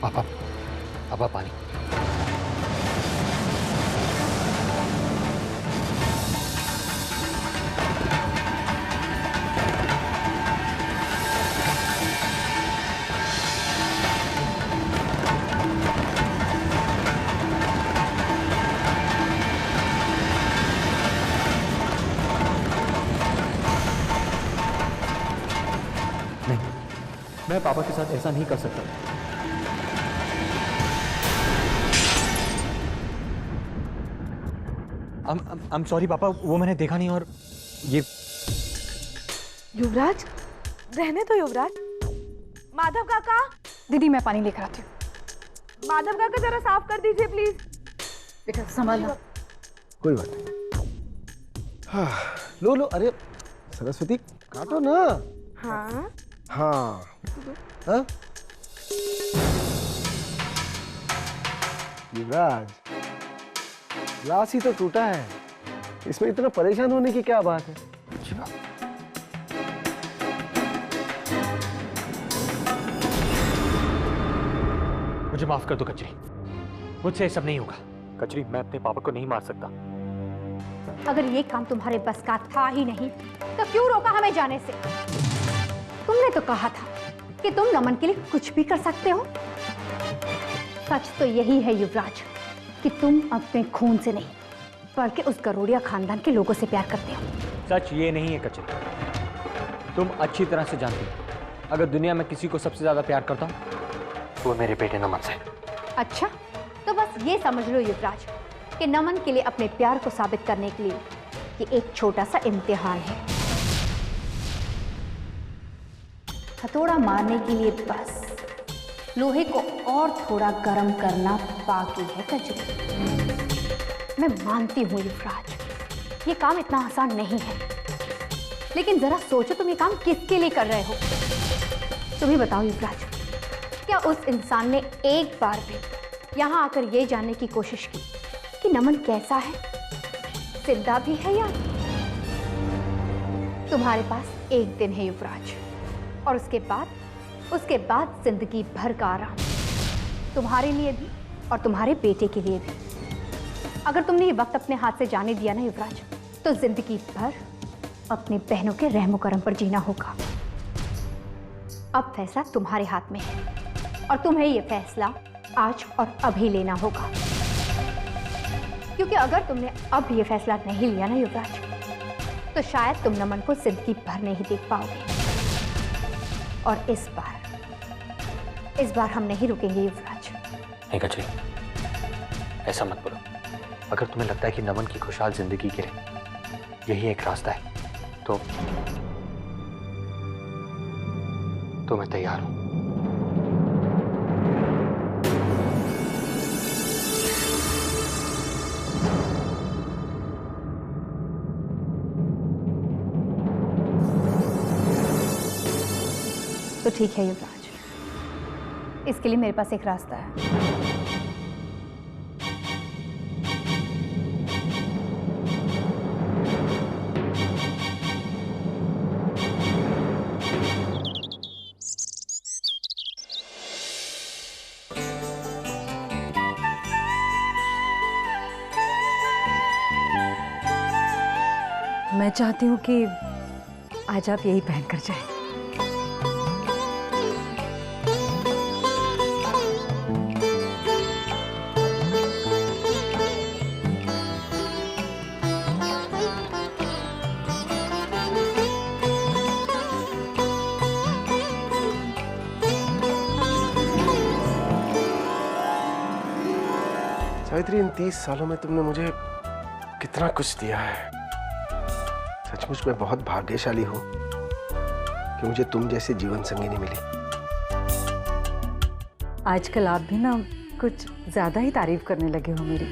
पापा, पापा पानी। मैं पापा के साथ ऐसा नहीं कर सकता। I'm sorry पापा, वो मैंने देखा नहीं। और ये युवराज, रहने दो युवराज। माधव काका। दीदी मैं पानी लेकर आती हूँ। माधव काका जरा साफ कर दीजिए प्लीज। बेटा संभालना। कोई बात नहीं। हाँ, लो लो। अरे सरस्वती काटो ना। हाँ हाँ हाँ। युवराज, ग्लास ही तो टूटा है, इसमें इतना परेशान होने की क्या बात है? अच्छी बात। मुझे माफ कर दो कचरी, मुझसे ये सब नहीं होगा। कचरी, मैं अपने पापा को नहीं मार सकता। अगर ये काम तुम्हारे बस का था ही नहीं तो क्यों रोका हमें जाने से? तुमने तो कहा था कि तुम नमन के लिए कुछ भी कर सकते हो। सच तो यही है युवराज कि तुम अपने खून से नहीं बल्कि उस गरोड़िया खानदान के लोगों से प्यार करते हो। सच ये नहीं है कचरी, तुम अच्छी तरह से जानती हो अगर दुनिया में किसी को सबसे ज्यादा प्यार करता हूँ तो वो मेरे बेटे नमन से। अच्छा, तो बस ये समझ लो युवराज कि नमन के लिए अपने प्यार को साबित करने के लिए ये एक छोटा सा इम्तिहान है। हथौड़ा मारने के लिए बस लोहे को और थोड़ा गर्म करना बाकी है कजरी। मैं मानती हूँ युवराज, ये काम इतना आसान नहीं है, लेकिन जरा सोचो तुम ये काम किसके लिए कर रहे हो? तुम ही बताओ युवराज, क्या उस इंसान ने एक बार भी यहाँ आकर ये जानने की कोशिश की कि नमन कैसा है, जिंदा भी है या? तुम्हारे पास एक दिन है युवराज, और उसके बाद जिंदगी भर का आराम, तुम्हारे लिए भी और तुम्हारे बेटे के लिए भी। अगर तुमने ये वक्त अपने हाथ से जाने दिया ना युवराज, तो जिंदगी भर अपनी बहनों के रहमो करम पर जीना होगा। अब फैसला तुम्हारे हाथ में है और तुम्हें ये फैसला आज और अभी लेना होगा, क्योंकि अगर तुमने अब ये फैसला नहीं लिया ना युवराज, तो शायद तुम नमन को जिंदगी भर नहीं देख पाओगे। और इस बार हम नहीं रुकेंगे युवराज। नहीं कचरी, ऐसा मत बोलो। अगर तुम्हें लगता है कि नमन की खुशहाल जिंदगी के लिए यही एक रास्ता है तो मैं तैयार हूं। तो ठीक है युवराज, इसके लिए मेरे पास एक रास्ता है। मैं चाहती हूँ कि आज आप यही पहनकर जाएं। सावित्री, इन 30 सालों में तुमने मुझे कितना कुछ दिया है। सचमुच मैं बहुत भाग्यशाली हूँ कि मुझे तुम जैसे जीवन संगिनी मिली। आजकल आप भी ना कुछ ज्यादा ही तारीफ करने लगे हो मेरी।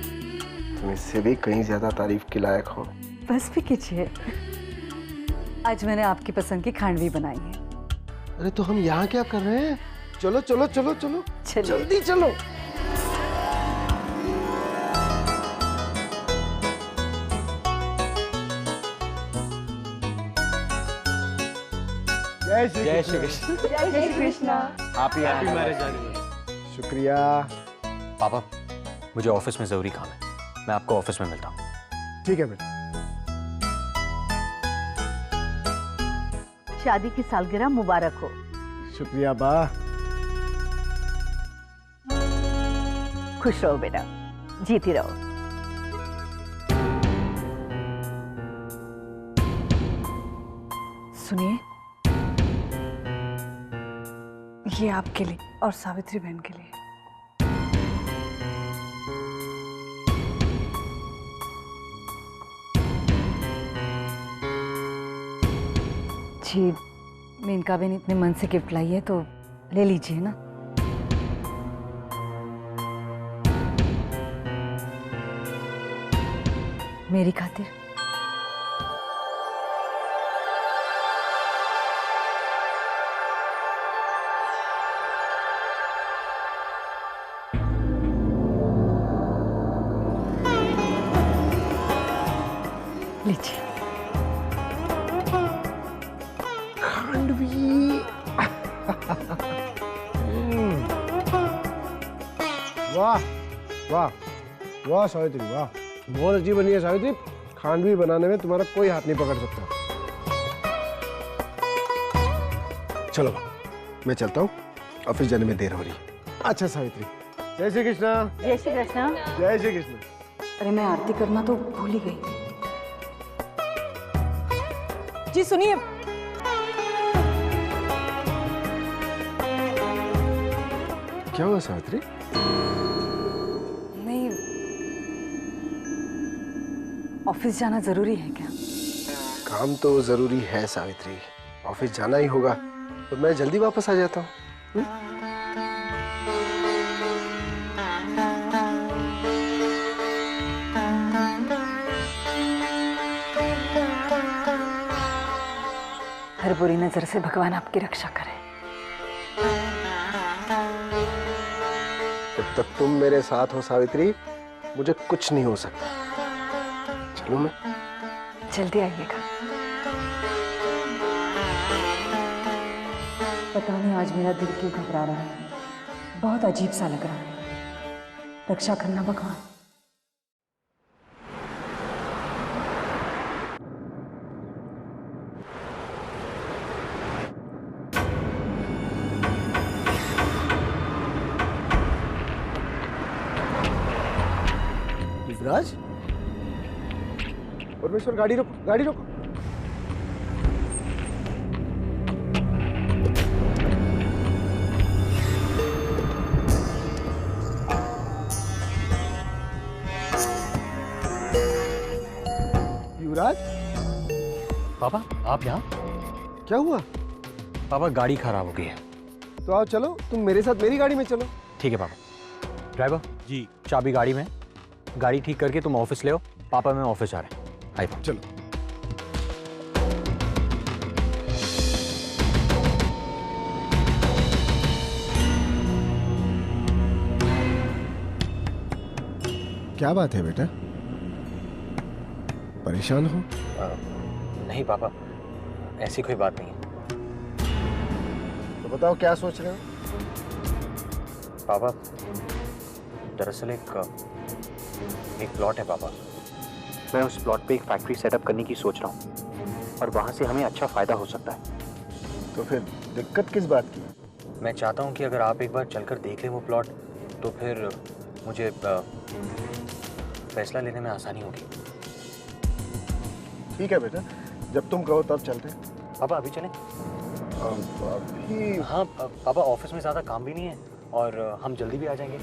तुम इससे भी कहीं ज्यादा तारीफ के लायक हो। बस भी कीजिए, आज मैंने आपकी पसंद की खांडवी बनाई है। अरे तो हम यहाँ क्या कर रहे हैं? चलो चलो चलो चलो, जल्दी चलो। जय Shri Krishna. Happy marriage anniversary. शुक्रिया। पापा मुझे ऑफिस में ज़रूरी काम है, मैं आपको ऑफिस में मिलता हूँ। ठीक है बेटा। शादी की सालगिरह मुबारक हो। शुक्रिया बा। खुश रहो बेटा, जीती रहो। सुनिए, ये आपके लिए और सावित्री बहन के लिए। जी, मेनका बहन इतने मन से गिफ्ट लाई है तो ले लीजिए ना। मेरी खातिर। लीजिए। खांडवी। वाह वाह वाह सावित्री, वाह बहुत अच्छी बनी है सावित्री। खांडवी बनाने में तुम्हारा कोई हाथ नहीं पकड़ सकता। चलो मैं चलता हूँ, ऑफिस जाने में देर हो रही है। अच्छा सावित्री, जय श्री कृष्णा। जय श्री कृष्ण। जय श्री कृष्ण। अरे मैं आरती करना तो भूल ही गई। जी सुनिए, क्या हुआ सावित्री? नहीं, ऑफिस जाना जरूरी है क्या? काम तो जरूरी है सावित्री, ऑफिस जाना ही होगा, तो मैं जल्दी वापस आ जाता हूँ। हर बुरी नजर से भगवान आपकी रक्षा करे। जब तक तुम मेरे साथ हो सावित्री, मुझे कुछ नहीं हो सकता। चलो मैं। जल्दी आइएगा। पता नहीं आज मेरा दिल क्यों घबरा रहा है, बहुत अजीब सा लग रहा है। रक्षा करना भगवान। युवराज, परमेश्वर गाड़ी रोको, गाड़ी रोको। युवराज, पापा आप यहाँ? क्या हुआ? पापा गाड़ी खराब हो गई है। तो आओ चलो, तुम मेरे साथ मेरी गाड़ी में चलो। ठीक है पापा। ड्राइवर जी। चाबी गाड़ी में, गाड़ी ठीक करके तुम ऑफिस ले आओ। पापा मैं ऑफिस जा रहे हैं। आइए चलो। क्या बात है बेटा, परेशान हो? नहीं पापा, ऐसी कोई बात नहीं है। तो बताओ क्या सोच रहे हो? पापा दरअसल एक प्लॉट है पापा, मैं उस प्लॉट पे एक फैक्ट्री सेटअप करने की सोच रहा हूँ और वहाँ से हमें अच्छा फ़ायदा हो सकता है। तो फिर दिक्कत किस बात की? मैं चाहता हूँ कि अगर आप एक बार चलकर देख लें वो प्लॉट, तो फिर मुझे फैसला लेने में आसानी होगी। ठीक है बेटा, जब तुम कहो तब चलते हैं। पापा अभी चलें? अभी हाँ पापा, ऑफिस में ज़्यादा काम भी नहीं है और हम जल्दी भी आ जाएंगे।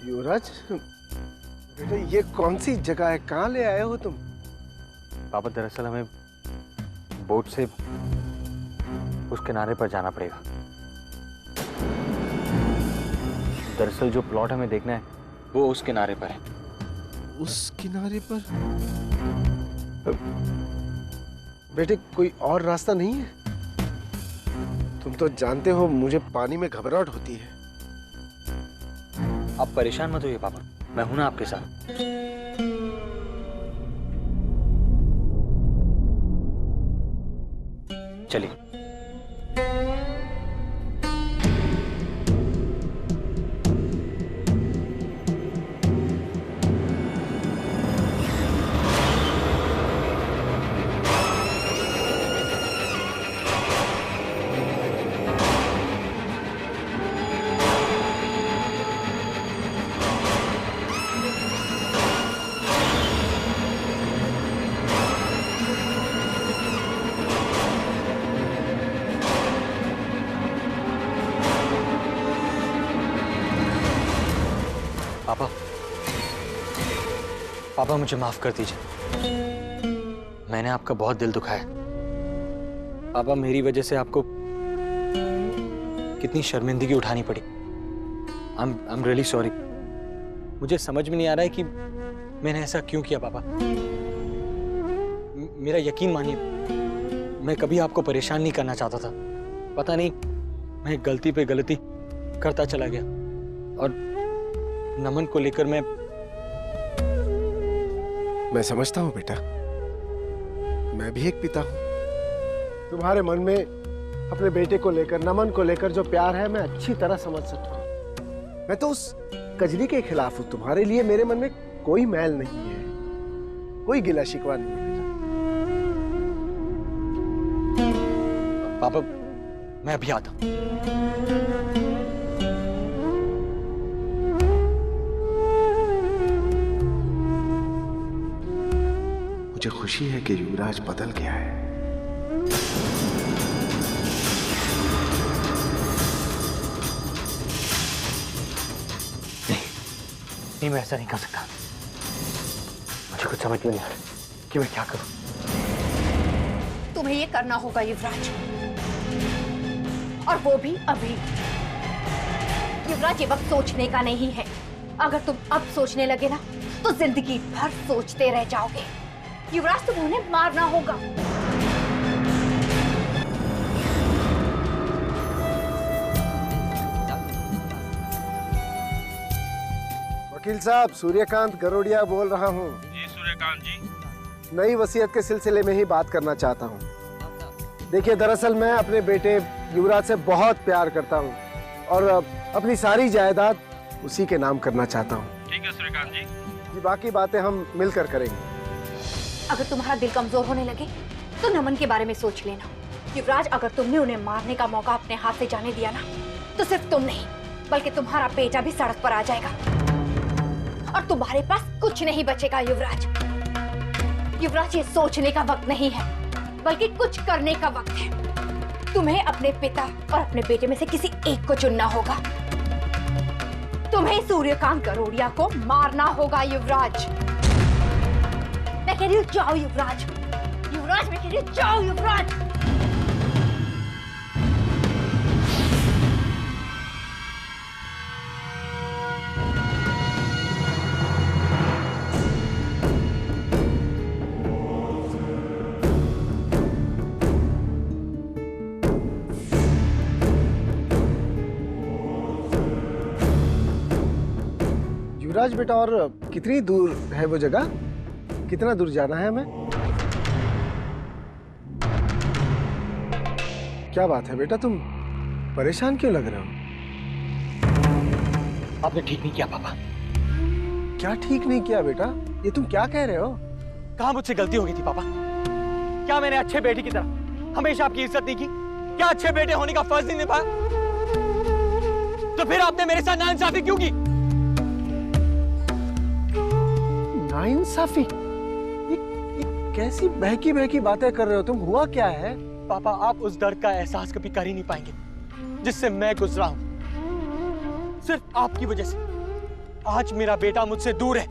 युवराज बेटा, ये कौन सी जगह है, कहाँ ले आए हो तुम? पापा दरअसल हमें बोट से उस किनारे पर जाना पड़ेगा। दरअसल जो प्लॉट हमें देखना है वो उस किनारे पर है। उस किनारे पर? बेटे कोई और रास्ता नहीं है? तुम तो जानते हो मुझे पानी में घबराहट होती है। आप परेशान मत होइए पापा, मैं हूं ना आपके साथ। चलिए। पापा, पापा मुझे माफ कर दीजिए, मैंने आपका बहुत दिल दुखाया। पापा मेरी वजह से आपको कितनी शर्मिंदगी उठानी पड़ी। I am really sorry. मुझे समझ में नहीं आ रहा है कि मैंने ऐसा क्यों किया पापा। मेरा यकीन मानिए, मैं कभी आपको परेशान नहीं करना चाहता था। पता नहीं मैं गलती पे गलती करता चला गया और नमन को लेकर मैं समझता हूँ बेटा, मैं भी एक पिता हूँ। तुम्हारे मन में अपने बेटे को लेकर, नमन को लेकर जो प्यार है मैं अच्छी तरह समझ सकता हूँ। मैं तो उस कजरी के खिलाफ हूँ। तुम्हारे लिए मेरे मन में कोई मैल नहीं है, कोई गिला शिकवा नहीं है बेटा। पापा मैं अभी आता हूँ। मुझे खुशी है कि युवराज बदल गया है। नहीं, मैं ऐसा नहीं कर सकता। मुझे कुछ समझ में नहीं आ रहा कि मैं क्या करूं। तुम्हें ये करना होगा युवराज, और वो भी अभी। युवराज ये वक्त सोचने का नहीं है। अगर तुम अब सोचने लगे ना तो जिंदगी भर सोचते रह जाओगे। युवराज तुम्हें उन्हें मारना होगा। वकील साहब, सूर्यकांत गरोडिया बोल रहा हूँ। जी सूर्यकांत जी। नई वसीयत के सिलसिले में ही बात करना चाहता हूँ। देखिए, दरअसल मैं अपने बेटे युवराज से बहुत प्यार करता हूँ और अपनी सारी जायदाद उसी के नाम करना चाहता हूँ। ठीक है सूर्यकांत जी। बाकी बातें हम मिलकर करेंगे। अगर तुम्हारा दिल कमजोर होने लगे तो नमन के बारे में सोच लेना। युवराज, अगर तुमने उन्हें मारने का मौका अपने हाथ से जाने दिया ना तो सिर्फ तुम नहीं बल्कि तुम्हारा बेटा भी सड़क पर आ जाएगा और तुम्हारे पास कुछ नहीं बचेगा। युवराज, ये सोचने का वक्त नहीं है बल्कि कुछ करने का वक्त है। तुम्हें अपने पिता और अपने बेटे में से किसी एक को चुनना होगा। तुम्हें सूर्यकांत गरोडिया को मारना होगा युवराज। मैं कह रही हूँ जाओ युवराज। युवराज, मैं कह रही हूँ जाओ युवराज। युवराज बेटा, और कितनी दूर है वो जगह? कितना दूर जाना है हमें? क्या बात है बेटा, तुम परेशान क्यों लग रहे हो? आपने ठीक नहीं किया पापा। क्या ठीक नहीं किया बेटा? ये तुम क्या कह रहे हो? कहाँ मुझसे गलती हो गई थी पापा? क्या मैंने अच्छे बेटे की तरह हमेशा आपकी इज्जत नहीं की? क्या अच्छे बेटे होने का फर्ज नहीं निभाया? तो फिर आपने मेरे साथ नाइंसाफी क्यों की? नाइंसाफी? ये कैसी बहकी बहकी बातें कर रहे हो तुम? हुआ क्या है? पापा, आप उस दर्द का एहसास कभी कर ही नहीं पाएंगे जिससे मैं गुजरा हूं। सिर्फ आपकी वजह से आज मेरा बेटा मुझसे दूर है।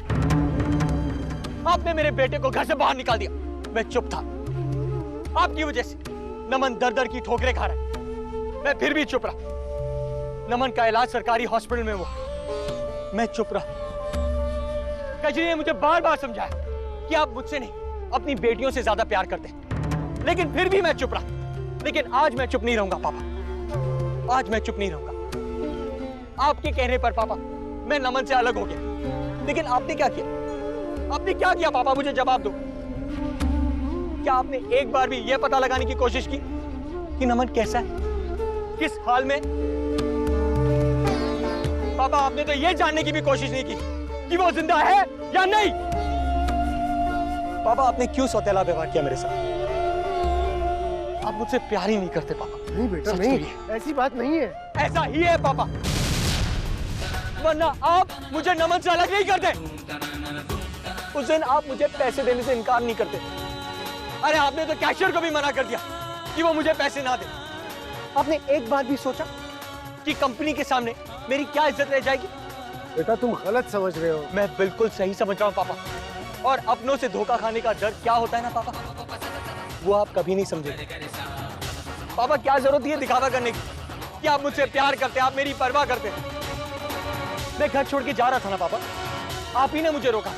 आपने मेरे बेटे को घर से बाहर निकाल दिया। मैं चुप था। आपकी वजह से नमन दर दर की ठोकरें खा रहा है, मैं फिर भी चुप रहा। नमन का इलाज सरकारी हॉस्पिटल में हुआ, मैं चुप रहा। कजरी ने मुझे बार बार समझाया कि आप मुझसे नहीं अपनी बेटियों से ज्यादा प्यार करते हैं, लेकिन फिर भी मैं चुप रहा। लेकिन आज मैं चुप नहीं रहूंगा पापा, आज मैं चुप नहीं रहूंगा। आपके कहने पर पापा मैं नमन से अलग हो गया, लेकिन आपने क्या किया? आपने क्या किया पापा? मुझे जवाब दो। क्या आपने एक बार भी यह पता लगाने की कोशिश की कि नमन कैसा है, किस हाल में? पापा आपने तो यह जानने की भी कोशिश नहीं की कि वो जिंदा है या नहीं। पापा आपने क्यों सौतेला व्यवहार किया मेरे साथ? आप मुझसे प्यार ही नहीं करते पापा। नहीं बेटा नहीं, ऐसी बात नहीं है। ऐसा ही है पापा, वरना आप मुझे नमन से अलग नहीं करते। उस दिन आप मुझे पैसे देने से इनकार नहीं करते। अरे आपने तो कैशियर को भी मना कर दिया कि वो मुझे पैसे ना दे। आपने एक बार भी सोचा कि कंपनी के सामने मेरी क्या इज्जत रह जाएगी? बेटा तुम गलत समझ रहे हो। मैं बिल्कुल सही समझ रहा हूँ पापा, और अपनों से धोखा खाने का डर क्या होता है ना पापा, वो आप कभी नहीं समझेंगे। पापा क्या जरूरत है दिखावा करने की कि आप मुझसे प्यार करते, आप मेरी परवाह करते। मैं घर छोड़ के जा रहा था ना पापा, आप ही ने मुझे रोका।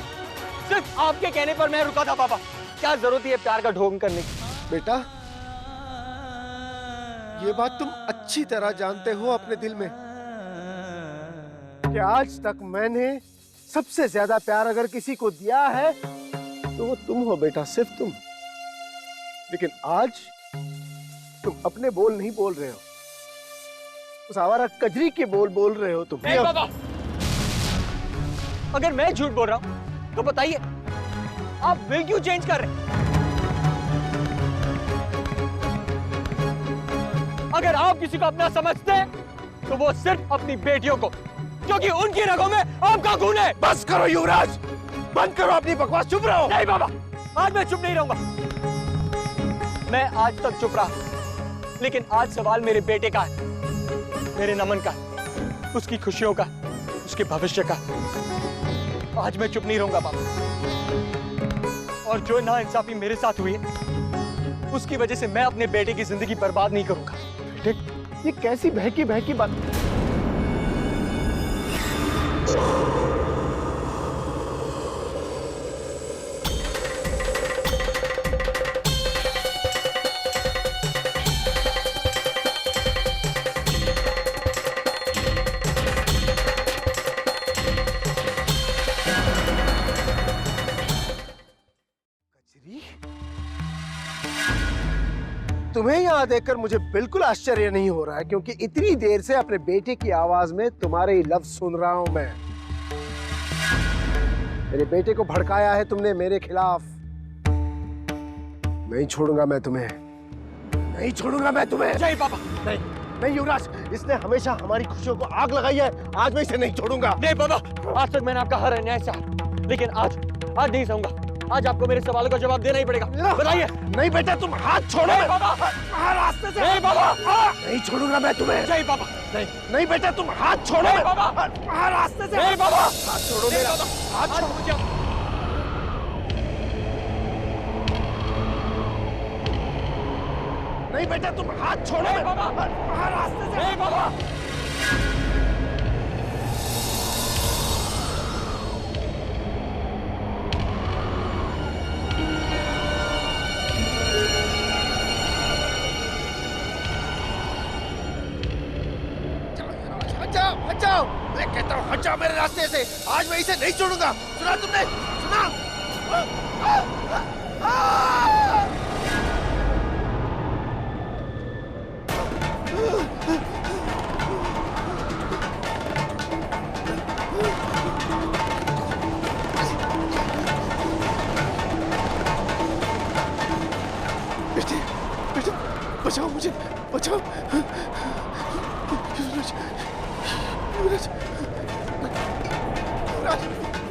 सिर्फ आपके कहने पर मैं रुका था पापा। क्या जरूरत है प्यार का ढोंग करने की? बेटा ये बात तुम अच्छी तरह जानते हो अपने दिल में कि आज तक मैंने सबसे ज्यादा प्यार अगर किसी को दिया है तो वो तुम हो बेटा, सिर्फ तुम। लेकिन आज तुम अपने बोल नहीं बोल रहे हो, उस आवारा कजरी के बोल बोल रहे हो तुम। नहीं बाबा, अगर मैं झूठ बोल रहा हूं तो बताइए आप विल क्यों चेंज कर रहे हैं? अगर आप किसी को अपना समझते हैं तो वो सिर्फ अपनी बेटियों को, क्योंकि उनकी रगों में आपका खून है। बस करो युवराज, बंद करो अपनी बकवास, चुप रहो। नहीं बाबा, आज मैं चुप नहीं रहूंगा। मैं आज तक चुप रहा, लेकिन आज सवाल मेरे बेटे का है, मेरे नमन का, उसकी खुशियों का, उसके भविष्य का। आज मैं चुप नहीं रहूंगा बाबा, और जो नाइंसाफी मेरे साथ हुई है उसकी वजह से मैं अपने बेटे की जिंदगी बर्बाद नहीं करूंगा। ये कैसी बहकी बहकी बात। तुम्हें यहाँ देखकर मुझे बिल्कुल आश्चर्य नहीं हो रहा है, क्योंकि इतनी देर से अपने बेटे की आवाज में तुम्हारे ही लफ्ज सुन रहा हूं मैं। मेरे बेटे को भड़काया है तुमने मेरे खिलाफ। नहीं छोड़ूंगा मैं तुम्हें, नहीं छोड़ूंगा मैं तुम्हें। जय पापा। नहीं नहीं युवराज, इसने हमेशा हमारी खुशियों को आग लगाई है, आज मैं इसे नहीं छोड़ूगा। नहीं बाबा, आज तक मैंने आपका हर अन्याय सहा, लेकिन आज नहीं सहूंगा। आज आपको मेरे सवालों का जवाब देना ही पड़ेगा। बताइए। नहीं बेटा, तुम हाथ छोड़ो। नहीं बाबा, रास्ते से। नहीं बाबा, नहीं छोड़ूंगा मैं तुम्हें। जय बाबा। नहीं नहीं बेटा, तुम हाथ छोड़ो। नहीं बाबा, रास्ते से। नहीं बाबा, हाथ छोड़ो मेरा। हाथ छोड़ो मुझे। नहीं बेटा, तुम हाथ छोड़ो। नहीं बाबा, रास्ते से। नहीं बाबा। हटाओ, मैं कहता हूँ हटाओ मेरे रास्ते से। आज मैं इसे नहीं छोड़ूंगा। सुना तुमने? सुना? बेटे, बेटे, बचाओ मुझे, बचाओ। युवराज, युवराज,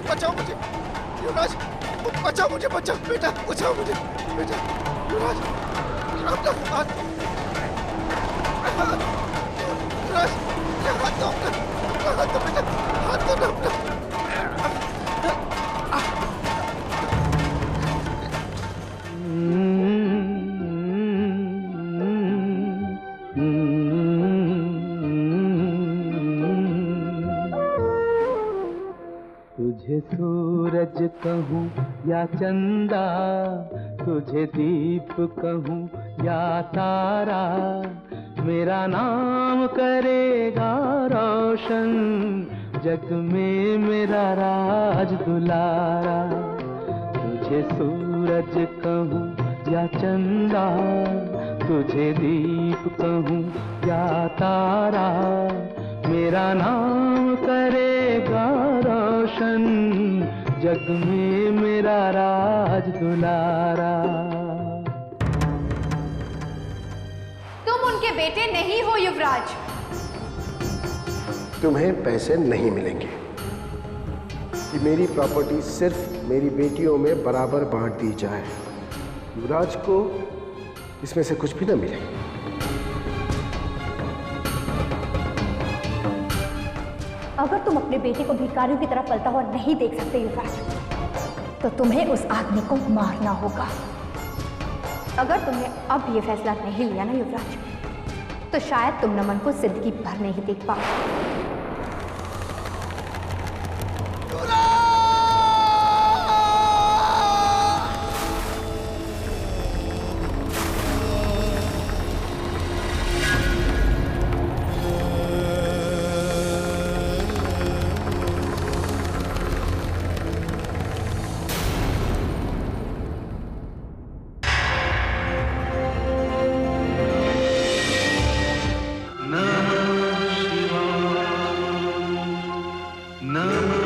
बचाओ मुझे। युवराज, बचाओ मुझे, बचाओ बेटा, बचाओ मुझे बेटा। युवराज, अपना हाथ, युवराज, हाथ दो अपना, हाथ दो बेटा, हाथ दो ना अपना। कहूँ या चंदा, तुझे दीप कहूँ या तारा, मेरा नाम करेगा रोशन, जग में मेरा राज दुलारा। तुझे सूरज कहूँ या चंदा, तुझे दीप कहूँ या तारा, मेरा नाम करेगा रोशन, जग में मेरा राज दुलारा। तुम उनके बेटे नहीं हो युवराज। तुम्हें पैसे नहीं मिलेंगे। कि मेरी प्रॉपर्टी सिर्फ मेरी बेटियों में बराबर बांट दी जाए। युवराज को इसमें से कुछ भी ना मिले। अगर तुम अपने बेटे को भिखारियों की तरह पलता हुआ नहीं देख सकते युवराज, तो तुम्हें उस आदमी को मारना होगा। अगर तुमने अब ये फैसला नहीं लिया ना युवराज, तो शायद तुम नमन को जिंदगी भर नहीं देख पाओ। नमः शिवाय, नमः